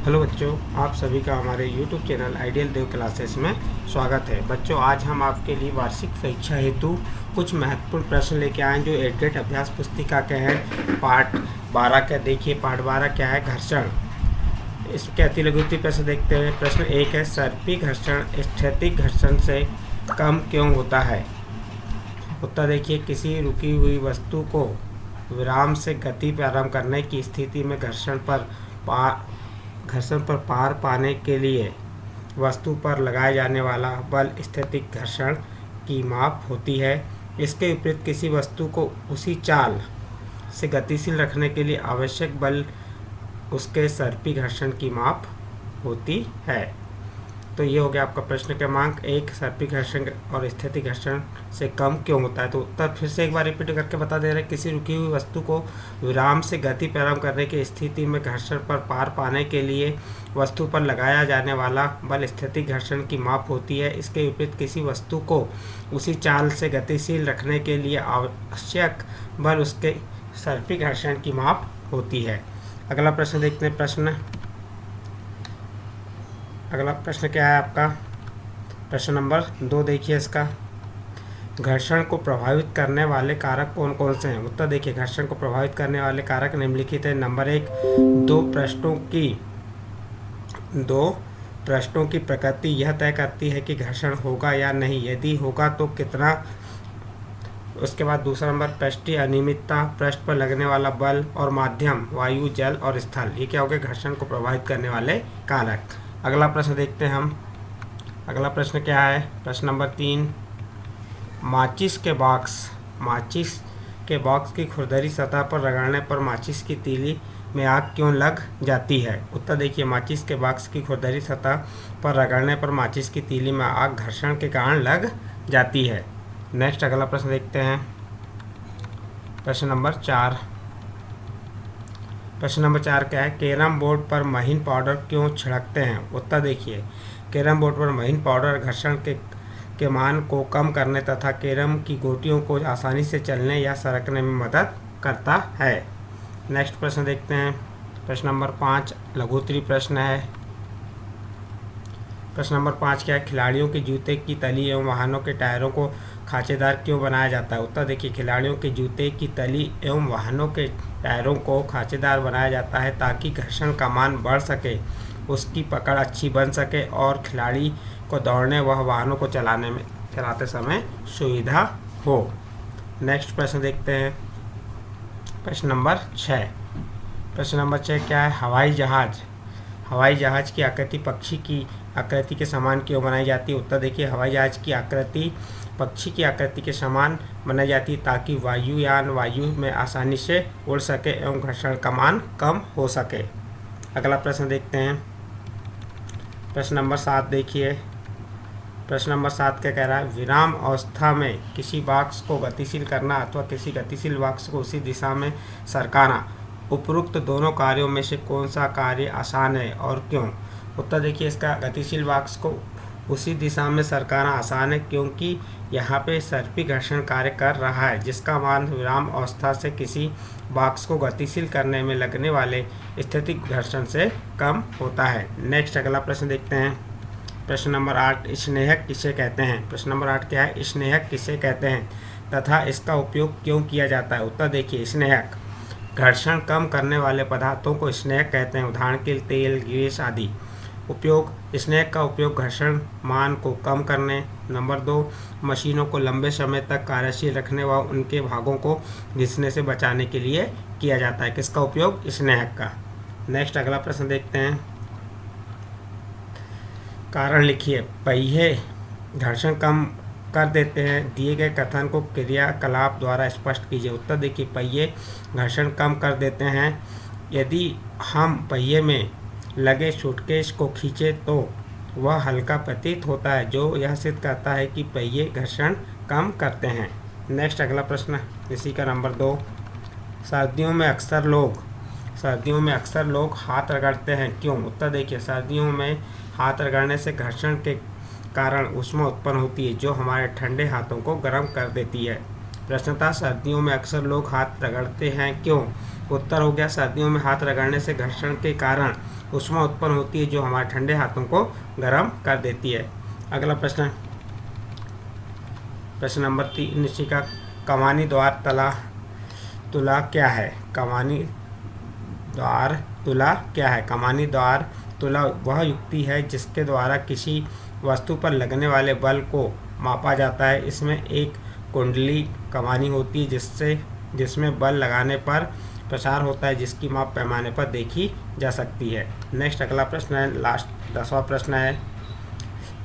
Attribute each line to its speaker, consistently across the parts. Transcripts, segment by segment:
Speaker 1: Hello बच्चों, आप सभी का हमारे YouTube चैनल आइडियल देव क्लासेस में स्वागत है। बच्चों, आज हम आपके लिए वार्षिक परीक्षा हेतु कुछ महत्वपूर्ण प्रश्न लेके आए जो एडगेट अभ्यास पुस्तिका के हैं। पार्ट 12 का देखिए। पार्ट 12 क्या है? घर्षण। इसके अति लघुत्तरीय प्रश्न देखते हैं। प्रश्न 1 है, सर्पी घर्षण स्थैतिक घर्षण से कम क्यों होता है? उत्तर देखिए, किसी रुकी हुई वस्तु को विराम से गति प्रारंभ करने की स्थिति में घर्षण पर पार पाने के लिए वस्तु पर लगाए जाने वाला बल स्थैतिक घर्षण की माप होती है। इसके विपरीत किसी वस्तु को उसी चाल से गतिशील रखने के लिए आवश्यक बल उसके सर्पी घर्षण की माप होती है। तो ये हो गया आपका प्रश्न क्रमांक 1, सर्पी घर्षण और स्थैतिक घर्षण से कम क्यों होता है। तो उत्तर फिर से एक बार रिपीट करके बता दे रहे हैं। किसी रुकी हुई वस्तु को विराम से गति प्रारंभ करने की स्थिति में घर्षण पर पार पाने के लिए वस्तु पर लगाया जाने वाला बल स्थैतिक घर्षण की माप होती है। इसके विपरीत किसी वस्तु को उसी चाल से गतिशील रखने के लिए आवश्यक बल उसके सर्पी घर्षण की माप होती है। अगला प्रश्न देखते हैं। अगला प्रश्न क्या है आपका? प्रश्न नंबर 2 देखिए इसका। घर्षण को प्रभावित करने वाले कारक कौन कौन से हैं? उत्तर देखिए, घर्षण को प्रभावित करने वाले कारक निम्नलिखित है। नंबर 1, दो पृष्ठों की प्रकृति यह तय करती है कि घर्षण होगा या नहीं, यदि होगा तो कितना। उसके बाद दूसरा नंबर, पृष्ठीय अनियमितता, पृष्ठ पर लगने वाला बल और माध्यम वायु, जल और स्थल। ये क्या हो गए? घर्षण को प्रभावित करने वाले कारक। अगला प्रश्न देखते हैं हम। अगला प्रश्न क्या है? प्रश्न नंबर 3, माचिस के बॉक्स की खुरदरी सतह पर रगड़ने पर माचिस की तीली में आग क्यों लग जाती है? उत्तर देखिए, माचिस के बॉक्स की खुरदरी सतह पर रगड़ने पर माचिस की तीली में आग घर्षण के कारण लग जाती है। नेक्स्ट अगला प्रश्न देखते हैं। प्रश्न नंबर 4 क्या है? कैरम बोर्ड पर महीन पाउडर क्यों छिड़कते हैं? उत्तर देखिए, कैरम बोर्ड पर महीन पाउडर घर्षण के मान को कम करने तथा कैरम की गोटियों को आसानी से चलने या सरकने में मदद करता है। नेक्स्ट प्रश्न देखते हैं। प्रश्न नंबर 5 लघुत्तरीय प्रश्न है। प्रश्न नंबर 5 क्या है? खिलाड़ियों के जूते की तली एवं वाहनों के टायरों को खांचेदार क्यों बनाया जाता है? उत्तर देखिए, खिलाड़ियों के जूते की तली एवं वाहनों के टायरों को खांचेदार बनाया जाता है ताकि घर्षण का मान बढ़ सके, उसकी पकड़ अच्छी बन सके और खिलाड़ी को दौड़ने व वाहनों को चलाते समय सुविधा हो। नेक्स्ट प्रश्न देखते हैं। प्रश्न नंबर 6 क्या है? हवाई जहाज की आकृति पक्षी की आकृति के समान क्यों बनाई जाती है? उत्तर देखिए, हवाई जहाज की आकृति पक्षी की आकृति के समान बनाई जाती है ताकि वायुयान वायु में आसानी से उड़ सके एवं घर्षण का मान कम हो सके। अगला प्रश्न देखते हैं। प्रश्न नंबर 7 देखिए। प्रश्न नंबर 7 क्या कह रहा है? विराम अवस्था में किसी बॉक्स को गतिशील करना अथवा किसी गतिशील बॉक्स को उसी दिशा में सरकाना, उपरोक्त दोनों कार्यों में से कौन सा कार्य आसान है और क्यों? उत्तर देखिए, इसका गतिशील बॉक्स को उसी दिशा में सरकाना आसान है क्योंकि यहाँ पे सर्पी घर्षण कार्य कर रहा है जिसका मान विराम अवस्था से किसी बॉक्स को गतिशील करने में लगने वाले स्थैतिक घर्षण से कम होता है। नेक्स्ट अगला प्रश्न देखते हैं। प्रश्न नंबर 8, स्नेहक किसे कहते हैं? प्रश्न नंबर 8 क्या है? स्नेहक किसे कहते हैं तथा इसका उपयोग क्यों किया जाता है? उत्तर देखिए, स्नेहक घर्षण कम करने वाले पदार्थों को स्नेहक कहते हैं। उदाहरण के लिए तेल, ग्रीस आदि। उपयोग, स्नेहक का उपयोग घर्षण मान को कम करने। नंबर 2, मशीनों को लंबे समय तक कार्यशील रखने व उनके भागों को घिसने से बचाने के लिए किया जाता है। किसका उपयोग? स्नेहक का। नेक्स्ट अगला प्रश्न देखते हैं। कारण लिखिए। पहिए घर्षण कम कर देते हैं। दिए गए कथन को क्रियाकलाप द्वारा स्पष्ट कीजिए। उत्तर देखिए, पहिए घर्षण कम कर देते हैं। यदि हम पहिए में लगे सूटकेस को खींचे तो वह हल्का प्रतीत होता है, जो यह सिद्ध करता है कि पहिए घर्षण कम करते हैं। नेक्स्ट अगला प्रश्न इसी का नंबर 2, सर्दियों में अक्सर लोग हाथ रगड़ते हैं, क्यों? उत्तर देखिए, सर्दियों में हाथ रगड़ने से घर्षण के कारण ऊष्मा उत्पन्न होती है जो हमारे ठंडे हाथों को गर्म कर देती है। प्रश्न था सर्दियों में अक्सर लोग हाथ रगड़ते हैं क्यों? उत्तर हो गया सर्दियों में हाथ रगड़ने से घर्षण के कारण ऊष्मा उत्पन्न होती है जो हमारे ठंडे हाथों को गर्म कर देती है। अगला प्रश्न नंबर 3 नीचे का कमानी द्वार तुला क्या है? कमानी द्वार तुला क्या है? कमानी द्वार तुला वह युक्ति है जिसके द्वारा किसी वस्तु पर लगने वाले बल को मापा जाता है। इसमें एक कुंडली कमानी होती है जिसमें बल लगाने पर प्रसार होता है, जिसकी माप पैमाने पर देखी जा सकती है। नेक्स्ट अगला प्रश्न है, लास्ट 10वां प्रश्न है,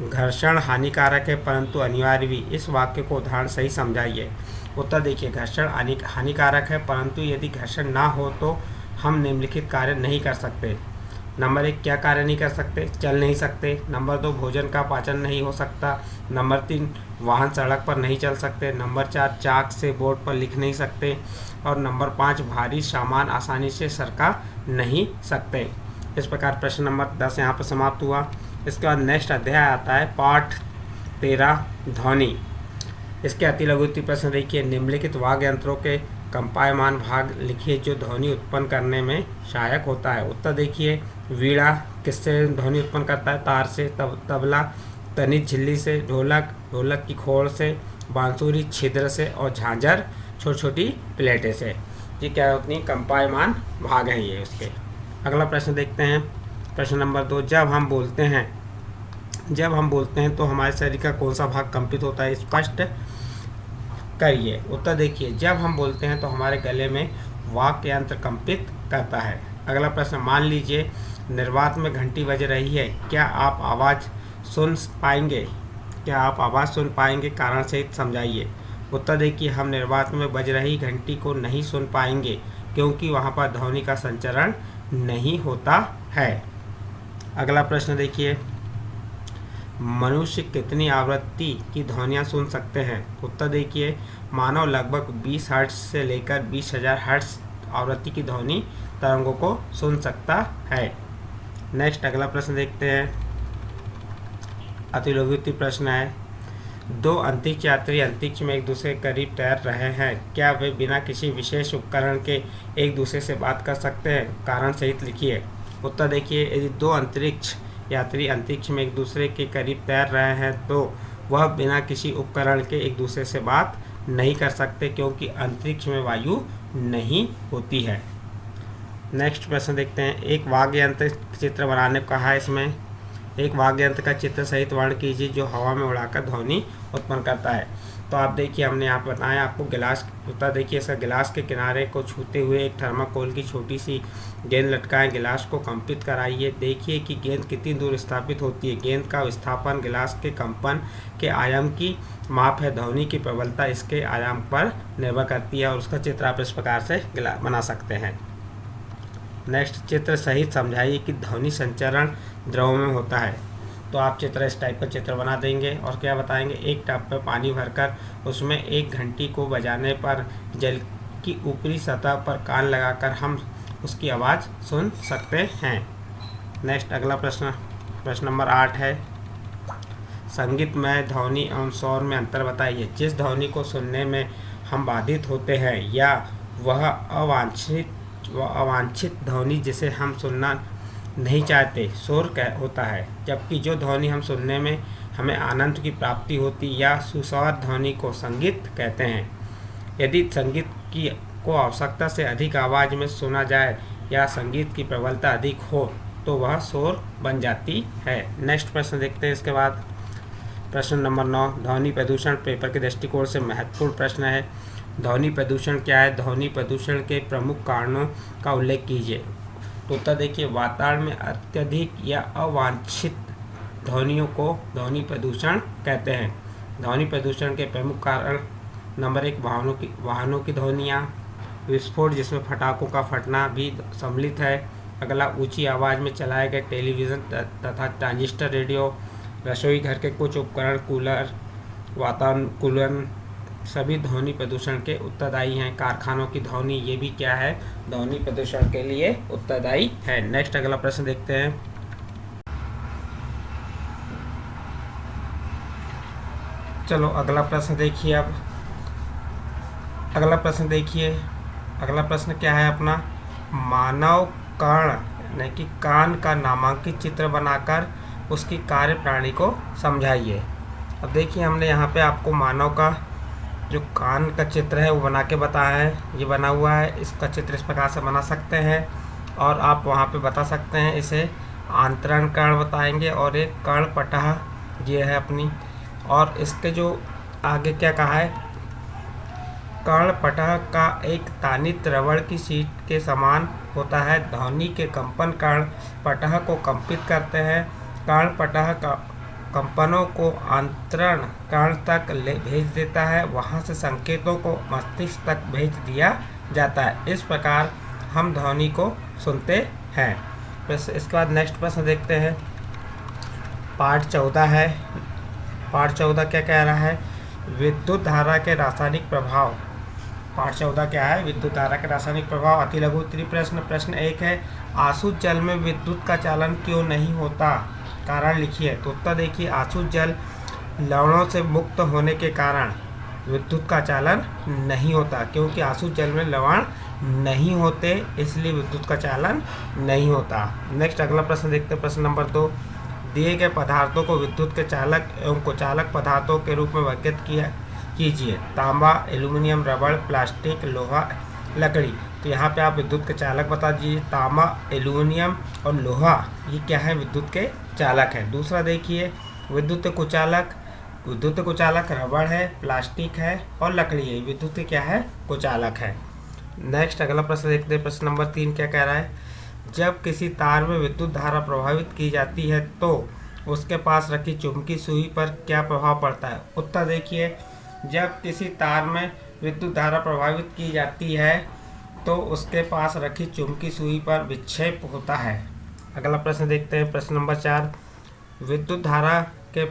Speaker 1: घर्षण हानिकारक है परंतु अनिवार्य भी। इस वाक्य को उदाहरण सही समझाइए। उत्तर देखिए, घर्षण हानिकारक है परंतु यदि घर्षण ना हो तो हम निम्नलिखित कार्य नहीं कर सकते। नंबर 1 क्या कार्य नहीं कर सकते? चल नहीं सकते। नंबर 2 भोजन का पाचन नहीं हो सकता। नंबर 3 वाहन सड़क पर नहीं चल सकते। नंबर 4 चाक से बोर्ड पर लिख नहीं सकते। और नंबर 5 भारी सामान आसानी से सरका नहीं सकते। इस प्रकार प्रश्न नंबर 10 यहाँ पर समाप्त हुआ। इसके बाद नेक्स्ट अध्याय आता है पाठ 13 ध्वनि। इसके अति लघु उत्तरीय प्रश्न देखिए, निम्नलिखित वाद्य यंत्रों के कंपायमान भाग लिखिए जो ध्वनि उत्पन्न करने में सहायक होता है। उत्तर देखिए, वीणा किससे ध्वनि उत्पन्न करता है? तार से। तबला तनिज झिल्ली से। ढोलक की खोल से। बांसुरी छिद्र से। और झांझर छोटी छोटी प्लेटें से। ये क्या होती हैं? कंपायमान भाग हैं ये उसके। अगला प्रश्न देखते हैं, प्रश्न नंबर 2, जब हम बोलते हैं तो हमारे शरीर का कौन सा भाग कंपित होता है? स्पष्ट करिए। उत्तर देखिए, जब हम बोलते हैं तो हमारे गले में वाक् यंत्र कंपित करता है। अगला प्रश्न, मान लीजिए निर्वात में घंटी बज रही है, क्या आप आवाज़ सुन पाएंगे? कारण सहित समझाइए। उत्तर देखिए, हम निर्वात में बज रही घंटी को नहीं सुन पाएंगे क्योंकि वहाँ पर ध्वनि का संचरण नहीं होता है। अगला प्रश्न देखिए, मनुष्य कितनी आवृत्ति की ध्वनियाँ सुन सकते हैं? उत्तर देखिए, मानव लगभग 20 हर्ट्ज से लेकर 20,000 हर्ट्ज आवृत्ति की ध्वनि तरंगों को सुन सकता है। नेक्स्ट अगला प्रश्न देखते हैं, अति लघु उत्तरीय प्रश्न है, 2 अंतरिक्ष यात्री अंतरिक्ष में एक दूसरे के करीब तैर रहे हैं, क्या वे बिना किसी विशेष उपकरण के एक दूसरे से बात कर सकते हैं? कारण सहित लिखिए। उत्तर देखिए, यदि 2 अंतरिक्ष यात्री अंतरिक्ष में एक दूसरे के करीब तैर रहे हैं तो वह बिना किसी उपकरण के एक दूसरे से बात नहीं कर सकते क्योंकि अंतरिक्ष में वायु नहीं होती है। नेक्स्ट प्रश्न देखते हैं, एक वाद्य यंत्र चित्र बनाने को कहा है। इसमें एक वाद्य यंत्र का चित्र सहित वर्णन कीजिए जो हवा में उड़ाकर ध्वनि उत्पन्न करता है। तो आप देखिए, हमने यहाँ पर बताया आपको गिलास। उत्तर देखिए, इसका गिलास के किनारे को छूते हुए एक थर्माकोल की छोटी सी गेंद लटकाएं, गिलास को कंपित कराइए। देखिए कि गेंद कितनी दूर स्थापित होती है। गेंद का विस्थापन गिलास के कंपन के आयाम की माप है। ध्वनि की प्रबलता इसके आयाम पर निर्भर करती है और उसका चित्र आप इस प्रकार से बना सकते हैं। नेक्स्ट, चित्र सहित समझाइए कि ध्वनि संचरण द्रव में होता है। तो आप चित्र इस टाइप का चित्र बना देंगे और क्या बताएंगे, एक टब में पानी भरकर उसमें एक घंटी को बजाने पर जल की ऊपरी सतह पर कान लगाकर हम उसकी आवाज़ सुन सकते हैं। नेक्स्ट अगला प्रश्न नंबर 8 है, संगीत में ध्वनि एवं शोर में अंतर बताइए। जिस ध्वनि को सुनने में हम बाधित होते हैं या वह अवांछित ध्वनि जिसे हम सुनना नहीं चाहते शोर होता है, जबकि जो ध्वनि हम सुनने में हमें आनंद की प्राप्ति होती या सुस्वर ध्वनि को संगीत कहते हैं। यदि संगीत को आवश्यकता से अधिक आवाज़ में सुना जाए या संगीत की प्रबलता अधिक हो तो वह शोर बन जाती है। नेक्स्ट प्रश्न देखते हैं। इसके बाद प्रश्न नंबर 9, ध्वनि प्रदूषण पेपर के दृष्टिकोण से महत्वपूर्ण प्रश्न है। ध्वनि प्रदूषण क्या है? ध्वनि प्रदूषण के प्रमुख कारणों का उल्लेख कीजिए। तो उत्तर देखिए, वातावरण में अत्यधिक या अवांछित ध्वनियों को ध्वनि प्रदूषण कहते हैं। ध्वनि प्रदूषण के प्रमुख कारण नंबर 1 वाहनों की ध्वनियाँ, विस्फोट जिसमें पटाखों का फटना भी सम्मिलित है। अगला, ऊंची आवाज़ में चलाए गए टेलीविज़न तथा ट्रांजिस्टर रेडियो, रसोई घर के कुछ उपकरण, कूलर, वातानुकूलन सभी ध्वनि प्रदूषण के उत्तरदायी हैं। कारखानों की ध्वनि ये भी क्या है? ध्वनि प्रदूषण के लिए उत्तरदायी है। नेक्स्ट अगला प्रश्न देखते हैं। चलो अगला प्रश्न देखिए। अब अगला प्रश्न देखिए, अगला प्रश्न क्या है अपना, मानव कर्ण यानी कि कान का नामांकित चित्र बनाकर उसकी कार्य प्रणाली को समझाइए। अब देखिए हमने यहाँ पे आपको मानव का जो कान का चित्र है वो बना के बताया है, ये बना हुआ है। इसका चित्र इस प्रकार से बना सकते हैं और आप वहाँ पे बता सकते हैं इसे आंतरण कर्ण बताएंगे और एक कर्ण पटह ये है अपनी। और इसके जो आगे क्या कहा है, कर्ण पटह का एक तानित रबड़ की शीट के समान होता है। ध्वनि के कंपन कर्ण पटह को कंपित करते हैं। कर्ण पटह का कंपनों को आंतरण कर्ण तक भेज देता है, वहां से संकेतों को मस्तिष्क तक भेज दिया जाता है। इस प्रकार हम ध्वनि को सुनते हैं। इसके बाद नेक्स्ट प्रश्न देखते हैं, पार्ट 14 है। पार्ट 14 क्या कह रहा है, विद्युत धारा के रासायनिक प्रभाव। पार्ट 14 क्या है, विद्युत धारा के रासायनिक प्रभाव। अति लघु उत्तरीय प्रश्न। प्रश्न 1 है, आसुत जल में विद्युत का चालन क्यों नहीं होता, कारण लिखिए। तो उत्तर देखिए, आसुत जल लवणों से मुक्त होने के कारण विद्युत का चालन नहीं होता, क्योंकि आसुत जल में लवण नहीं होते इसलिए विद्युत का चालन नहीं होता। नेक्स्ट अगला प्रश्न देखते हैं, प्रश्न नंबर 2, दिए गए पदार्थों को विद्युत के चालक एवं कुचालक पदार्थों के रूप में वर्गीकृत कीजिए। तांबा, एल्यूमिनियम, रबड़, प्लास्टिक, लोहा, लकड़ी। तो यहाँ पे आप विद्युत के चालक बता दीजिए। तांबा, एल्यूमिनियम और लोहा ये क्या है, विद्युत के चालक है। दूसरा देखिए, विद्युत कुचालक, विद्युत कुचालक रबड़ है, प्लास्टिक है और लकड़ी है, विद्युत क्या है, कुचालक है। नेक्स्ट अगला प्रश्न देखते हैं, प्रश्न नंबर 3 क्या कह रहा है, जब किसी तार में विद्युत धारा प्रभावित की जाती है तो उसके पास रखी चुंबकीय सुई पर क्या प्रभाव पड़ता है। उत्तर देखिए, जब किसी तार में विद्युत धारा प्रभावित की जाती है तो उसके पास रखी चुंबकीय सुई पर विक्षेप होता है। अगला प्रश्न देखते हैं, प्रश्न नंबर 4, विद्युत धारा के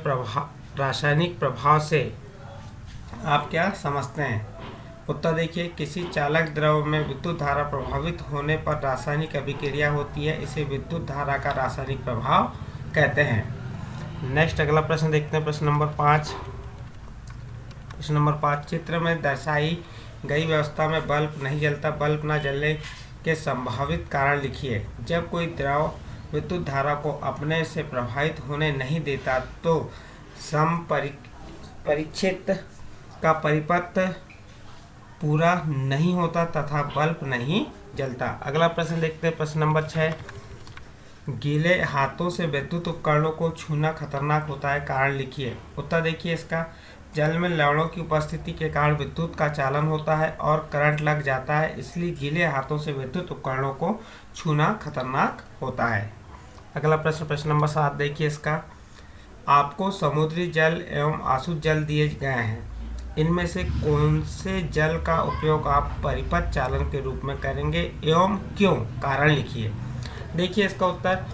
Speaker 1: रासायनिक प्रभाव से आप क्या समझते हैं। उत्तर देखिए, किसी चालक द्रव में विद्युत धारा प्रभावित होने पर रासायनिक अभिक्रिया होती है, इसे विद्युत धारा का रासायनिक प्रभाव कहते हैं। नेक्स्ट अगला प्रश्न देखते हैं, प्रश्न नंबर 5। प्रश्न नंबर 5, चित्र में दर्शाई गई व्यवस्था में बल्ब नहीं जलता, बल्ब न जलने के संभावित कारण लिखिए। जब कोई द्रव विद्युत धारा को अपने से प्रभावित होने नहीं देता तो समपरिक्षित का परिपथ पूरा नहीं होता तथा बल्ब नहीं जलता। अगला प्रश्न देखते हैं, प्रश्न नंबर 6, गीले हाथों से विद्युत उपकरणों को छूना खतरनाक होता है, कारण लिखिए। उत्तर देखिए इसका, जल में लवणों की उपस्थिति के कारण विद्युत का चालन होता है और करंट लग जाता है, इसलिए गीले हाथों से विद्युत उपकरणों को छूना खतरनाक होता है। अगला प्रश्न, प्रश्न नंबर 7 देखिए इसका, आपको समुद्री जल एवं आसुत जल दिए गए हैं, इनमें से कौन से जल का उपयोग आप परिपथ चालन के रूप में करेंगे एवं क्यों, कारण लिखिए। देखिए इसका उत्तर,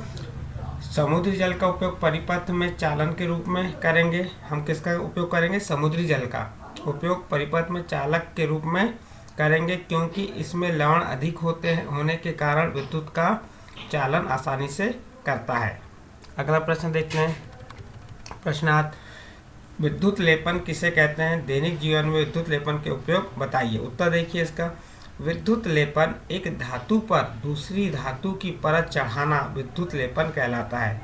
Speaker 1: समुद्री जल का उपयोग परिपथ में चालन के रूप में करेंगे। हम किसका उपयोग करेंगे, समुद्री जल का उपयोग परिपथ में चालक के रूप में करेंगे, क्योंकि इसमें लवण अधिक होने के कारण विद्युत का चालन आसानी से करता है। अगला प्रश्न देखते हैं, प्रश्न 8, विद्युत लेपन किसे कहते हैं, दैनिक जीवन में विद्युत लेपन के उपयोग बताइए। उत्तर देखिए इसका, विद्युत लेपन एक धातु पर दूसरी धातु की परत चढ़ाना विद्युत लेपन कहलाता है।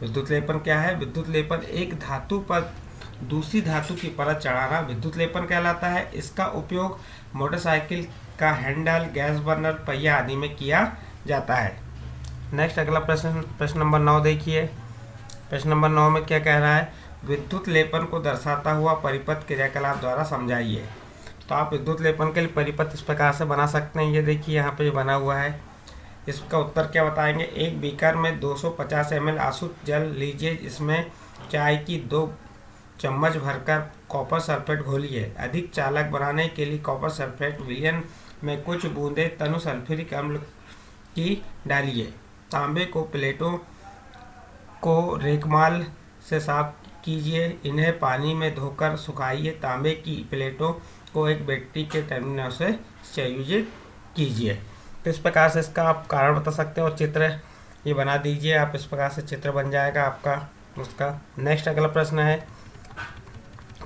Speaker 1: विद्युत लेपन क्या है, विद्युत लेपन एक धातु पर दूसरी धातु की परत चढ़ाना विद्युत लेपन कहलाता है। इसका उपयोग मोटरसाइकिल का हैंडल, गैस बर्नर, पहिया आदि में किया जाता है। नेक्स्ट अगला प्रश्न, प्रश्न नंबर 9 देखिए। प्रश्न नंबर 9 में क्या कह रहा है, विद्युत लेपन को दर्शाता हुआ परिपथ क्रियाकलाप द्वारा समझाइए। तो आप विद्युत लेपन के लिए परिपथ इस प्रकार से बना सकते हैं, ये देखिए यहाँ पे बना हुआ है। इसका उत्तर क्या बताएंगे, एक बीकर में 250 ml आसुत जल लीजिए, इसमें चाय की 2 चम्मच भरकर कॉपर सल्फेट घोलिए। अधिक चालक बनाने के लिए कॉपर सल्फेट विलयन में कुछ बूंदे तनु सल्फ्यूरिक अम्ल की डालिए। तांबे को प्लेटों को रेकमाल से साफ कीजिए, इन्हें पानी में धोकर सुखाइए। तांबे की प्लेटों को एक बैटरी के टर्मिनल से संयोजित कीजिए। तो इस प्रकार से इसका आप कारण बता सकते हैं और चित्र ये बना दीजिए, आप इस प्रकार से चित्र बन जाएगा आपका उसका। नेक्स्ट अगला प्रश्न है,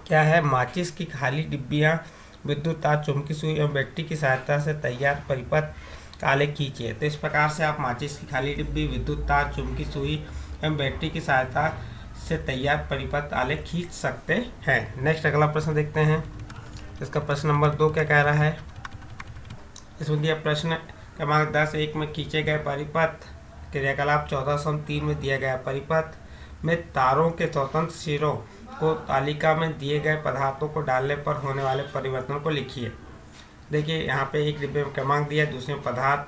Speaker 1: क्या है, माचिस की खाली डिब्बियाँ विद्युत तार, चुंबकीय सुई एवं बैटरी की सहायता से तैयार परिपथ का आलेख खींचिए। तो इस प्रकार से आप माचिस की खाली डिब्बी, विद्युत तार, चुंबकीय सुई एवं बैटरी की सहायता से तैयार परिपथ आलेख खींच सकते हैं। नेक्स्ट अगला प्रश्न देखते हैं। इसका प्रश्न नंबर 2 क्या कह रहा है। इसमें दिया प्रश्न क्रमांक 10(1) में खींचे गए परिपथ क्रियाकलाप 14(3) में दिया गया परिपथ में तारों के स्वतंत्र सिरों को तालिका में दिए गए पदार्थों को डालने पर होने वाले परिवर्तन को लिखिए। देखिए यहाँ पे एक डिब्बे में क्रमांक दिया, दूसरे में पदार्थ,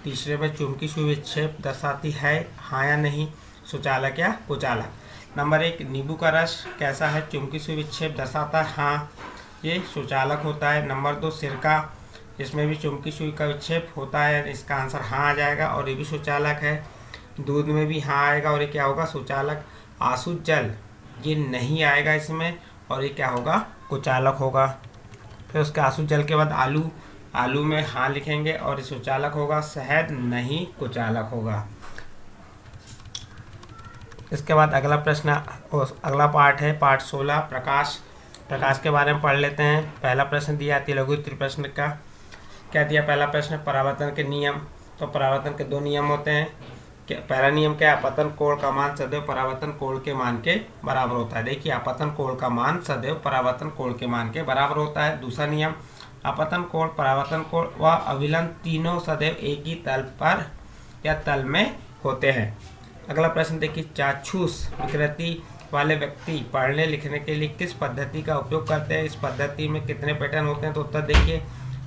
Speaker 1: तीसरे में चुंबकीय सुई विक्षेप दर्शाती है, हाँ या नहीं, सुचालक या कुचालक। नंबर 1, नींबू का रस कैसा है, चुंबकीय सुई विक्षेप दर्शाता है, हाँ ये सुचालक होता है। नंबर 2, सिरका, इसमें भी चुंबकीय सुई का विक्षेप होता है, इसका आंसर हाँ आ जाएगा और ये भी सुचालक है। दूध में भी हाँ आएगा और ये क्या होगा, सुचालक। आसू जल, ये नहीं आएगा इसमें और ये क्या होगा, कुचालक होगा। फिर उसके आंसू जल के बाद आलू, आलू में हाँ लिखेंगे और ये सुचालक होगा। शहद नहीं, कुचालक होगा। इसके बाद अगला प्रश्न, अगला पार्ट है पार्ट 16, प्रकाश। प्रकाश के बारे में पढ़ लेते हैं। पहला प्रश्न दिया लघु उत्तरीय प्रश्न का क्या दिया। पहला प्रश्न, परावर्तन के नियम। तो परावर्तन के 2 नियम होते हैं। पहला नियम क्या है, अपतन कोण का मान सदैव परावर्तन कोण के मान के बराबर होता है। देखिए अपतन कोण का मान सदैव परावर्तन कोण के मान के बराबर होता है। दूसरा नियम, अपतन कोण, परावर्तन कोण व अविलन तीनों सदैव एक ही तल पर या तल में होते हैं। अगला प्रश्न देखिए, चाक्षुष विकृति वाले व्यक्ति पढ़ने लिखने के लिए किस पद्धति का उपयोग करते हैं। इस पद्धति में कितने पैटर्न होते हैं। तो उत्तर देखिए,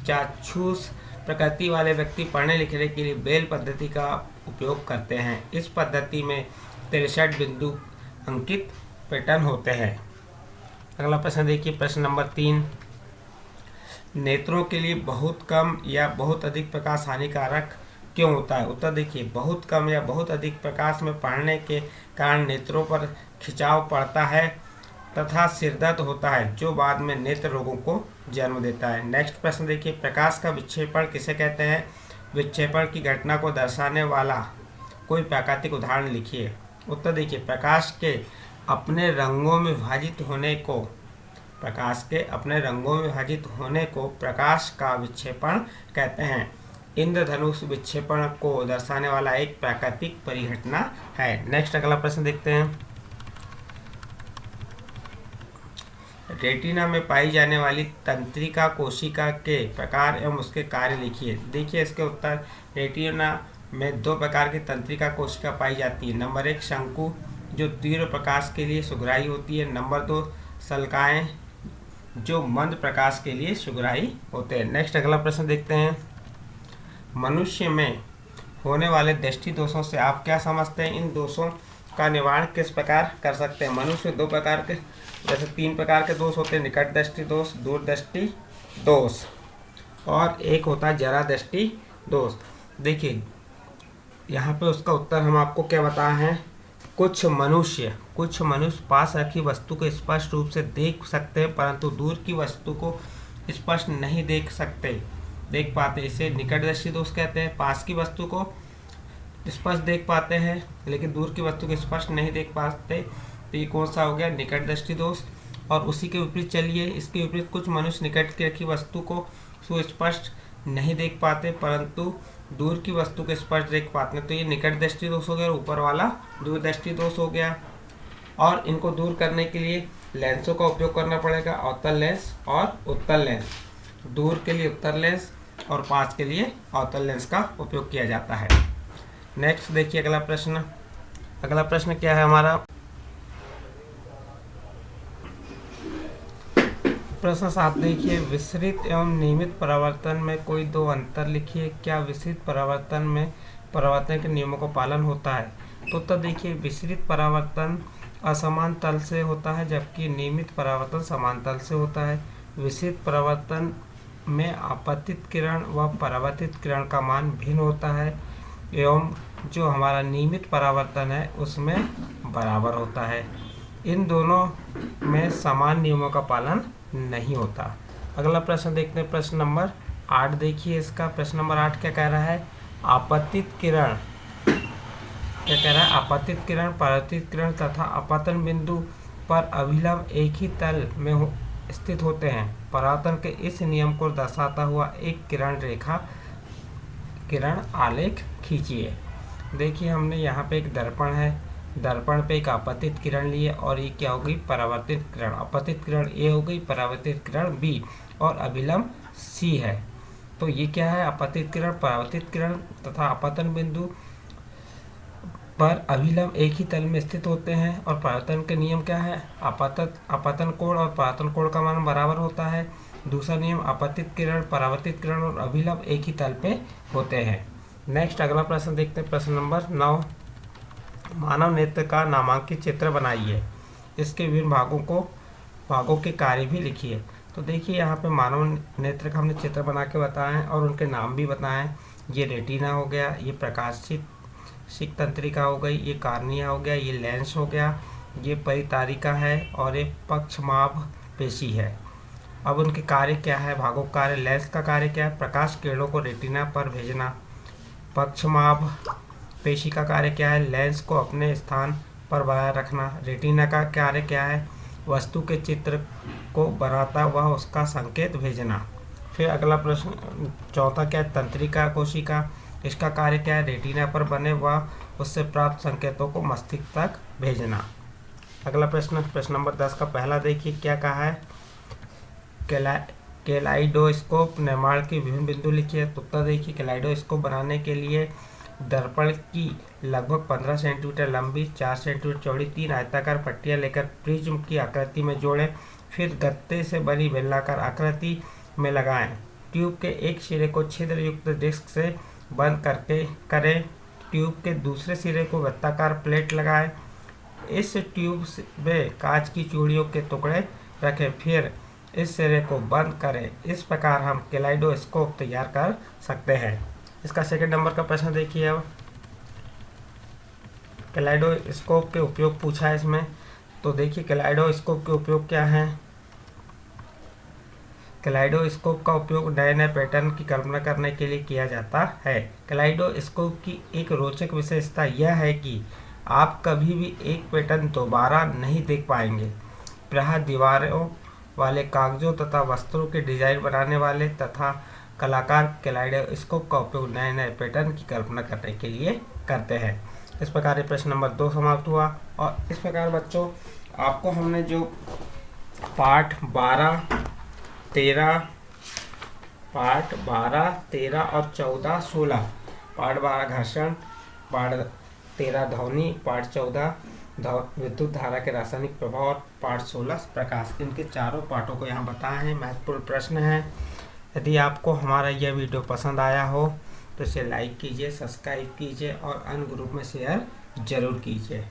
Speaker 1: चाक्षुष प्रकृति वाले व्यक्ति पढ़ने लिखने के लिए बेल पद्धति का उपयोग करते हैं। इस पद्धति में 63 बिंदु अंकित पैटर्न होते हैं। अगला प्रश्न देखिए, प्रश्न नंबर 3, नेत्रों के लिए बहुत कम या बहुत अधिक प्रकाश हानिकारक क्यों होता है। उत्तर देखिए, बहुत कम या बहुत अधिक प्रकाश में पढ़ने के कारण नेत्रों पर खिंचाव पड़ता है तथा सिरदर्द होता है, जो बाद में नेत्र रोगों को जन्म देता है। नेक्स्ट प्रश्न देखिए, प्रकाश का विक्षेपण किसे कहते हैं। विक्षेपण की घटना को दर्शाने वाला कोई प्राकृतिक उदाहरण लिखिए। उत्तर देखिए, प्रकाश के अपने रंगों में विभाजित होने को, प्रकाश के अपने रंगों में विभाजित होने को प्रकाश का विक्षेपण कहते हैं। इंद्रधनुष विक्षेपण को दर्शाने वाला एक प्राकृतिक परिघटना है। नेक्स्ट अगला प्रश्न देखते हैं, रेटिना में पाई जाने वाली तंत्रिका कोशिका के प्रकार एवं उसके कार्य लिखिए। देखिए इसके उत्तर, रेटिना में 2 प्रकार की तंत्रिका कोशिका पाई जाती है। नंबर 1, शंकु, जो तीव्र प्रकाश के लिए सुगराई होती है। नंबर 2, शल्काएं, जो मंद प्रकाश के लिए सुगराई होते हैं। नेक्स्ट अगला प्रश्न देखते हैं, मनुष्य में होने वाले दृष्टि दोषों से आप क्या समझते हैं। इन दोषों का निवारण किस प्रकार कर सकते हैं। मनुष्य 2 प्रकार के, जैसे 3 प्रकार के दोष होते हैं, निकट दृष्टि दोष, दूर दृष्टि दोष और एक होता है जरा दृष्टि दोष। देखिए यहाँ पे उसका उत्तर हम आपको क्या बताए हैं, कुछ मनुष्य पास रखी वस्तु को स्पष्ट रूप से देख सकते हैं परंतु दूर की वस्तु को स्पष्ट नहीं देख पाते, इसे निकट दृष्टि दोष कहते हैं। पास की वस्तु को स्पष्ट देख पाते हैं लेकिन दूर की वस्तु को स्पष्ट नहीं देख पाते, तो ये कौन सा हो गया, निकट दृष्टि दोष। और उसी के विपरीत चलिए, इसके विपरीत कुछ मनुष्य निकट की रखी वस्तु को सुस्पष्ट नहीं देख पाते परंतु दूर की वस्तु को स्पष्ट देख पाते हैं, तो ये निकट दृष्टि दोष हो गया और ऊपर वाला दूर दृष्टि दोष हो गया। और इनको दूर करने के लिए लेंसों का उपयोग करना पड़ेगा, अवतल लेंस और उत्तल लेंस। दूर के लिए उत्तल लेंस और पास के लिए अवतल लेंस का उपयोग किया जाता है। नेक्स्ट देखिए अगला प्रश्न क्या है हमारा, प्रश्न 7 देखिए, विसरित एवं नियमित परावर्तन में कोई 2 अंतर लिखिए। क्या विसरित परावर्तन में परावर्तन के नियमों का पालन होता है। तो देखिए, विसरित परावर्तन असमान तल से होता है जबकि नियमित परावर्तन समान तल से होता है। विसरित परावर्तन में आपतित किरण व परावर्तित किरण का मान भिन्न होता है एवं जो हमारा नियमित परावर्तन है उसमें बराबर होता है। इन दोनों में समान नियमों का पालन नहीं होता। अगला प्रश्न देखते हैं, प्रश्न नंबर 8 देखिए इसका। प्रश्न नंबर 8 क्या कह रहा है, आपतित किरण क्या कह रहा है, आपतित किरण, परावर्तित किरण तथा अपतन बिंदु पर अभिलंब एक ही तल में स्थित होते हैं। परावर्तन के इस नियम को दर्शाता हुआ एक किरण आलेख खींचिए। देखिए हमने यहाँ पे एक दर्पण है, दर्पण पे एक आपतित किरण ली है और ये क्या हो गई, परावर्तित किरण। आपतित किरण ए हो गई, परावर्तित किरण बी और अभिलंब सी है। तो ये क्या है, आपतित किरण, परावर्तित किरण तथा आपतन बिंदु पर अभिलंब एक ही तल में स्थित होते हैं। और परावर्तन के नियम क्या है, आपतन कोण और परावर्तन कोण का मान बराबर होता है। दूसरा नियम, आपतित किरण, परावर्तित किरण और अभिलंब एक ही तल पे होते हैं। नेक्स्ट अगला प्रश्न देखते हैं, प्रश्न नंबर 9। मानव नेत्र का नामांकित चित्र बनाइए, इसके विभिन्न भागों के कार्य भी लिखिए। तो देखिए यहाँ पे मानव नेत्र का हमने चित्र बना के बताया है और उनके नाम भी बताएं। ये रेटिना हो गया, ये प्रकाशिक तंत्रिका हो गई, ये कार्निया हो गया, ये लेंस हो गया, ये परितारिका है और ये पक्षमाभ पेशी है। अब उनके कार्य क्या है, भागों का कार्य। लेंस का कार्य क्या है, प्रकाश किरणों को रेटिना पर भेजना। पक्षमाभ पेशी का कार्य क्या है, लेंस को अपने स्थान पर बनाए रखना। रेटिना का कार्य क्या है, वस्तु के चित्र को बनाता हुआ उसका संकेत भेजना। फिर अगला प्रश्न चौथा क्या है, तंत्रिका कोशिका, इसका कार्य क्या है, रेटिना पर बने व उससे प्राप्त संकेतों को मस्तिष्क तक भेजना। अगला प्रश्न नंबर 10 का पहला देखिए क्या कहा है, केलाइडोस्कोप निर्माण के विभिन्न बिंदु लिखिए। तो उत्तर देखिए, केलाइडोस्कोप बनाने के लिए दर्पण की लगभग 15 सेंटीमीटर लंबी, 4 सेंटीमीटर चौड़ी 3 आयताकार पट्टियां लेकर प्रिज्म की आकृति में जोड़ें। फिर गत्ते से बनी बेलनाकार आकृति में लगाएं। ट्यूब के एक सिरे को छिद्र युक्त डिस्क से बंद करें। ट्यूब के दूसरे सिरे को वृत्ताकार प्लेट लगाएं। इस ट्यूब में कांच की चूड़ियों के टुकड़े रखें, फिर इस सिरे को बंद करें। इस प्रकार हम केलाइडोस्कोप तैयार कर सकते हैं। इसका सेकंड नंबर का प्रश्न देखिए। अब केलाइडोस्कोप के उपयोग पूछा है इसमें। तो देखिए केलाइडोस्कोप के उपयोग क्या है। केलाइडोस्कोप का उपयोग नए नए पैटर्न की कल्पना करने के लिए किया जाता है। केलाइडोस्कोप की एक रोचक विशेषता यह है कि आप कभी भी एक पैटर्न दोबारा नहीं देख पाएंगे। प्रायः दीवारों वाले कागजों तथा वस्त्रों के डिजाइन बनाने वाले तथा कलाकार केलाइडोस्कोप का उपयोग नए नए पैटर्न की कल्पना करने के लिए करते हैं। इस प्रकार प्रश्न नंबर 2 समाप्त हुआ। और इस प्रकार बच्चों आपको हमने जो पाठ 12, 13 और 14, 16, पाठ 12 घर्षण, पाठ 13 ध्वनि, पाठ 14 विद्युत धारा के रासायनिक प्रभाव और पाठ 16 प्रकाश, इनके चारों पाठों को यहाँ बताए हैं। महत्वपूर्ण प्रश्न है। यदि आपको हमारा यह वीडियो पसंद आया हो तो इसे लाइक कीजिए, सब्सक्राइब कीजिए और अन्य ग्रुप में शेयर जरूर कीजिए।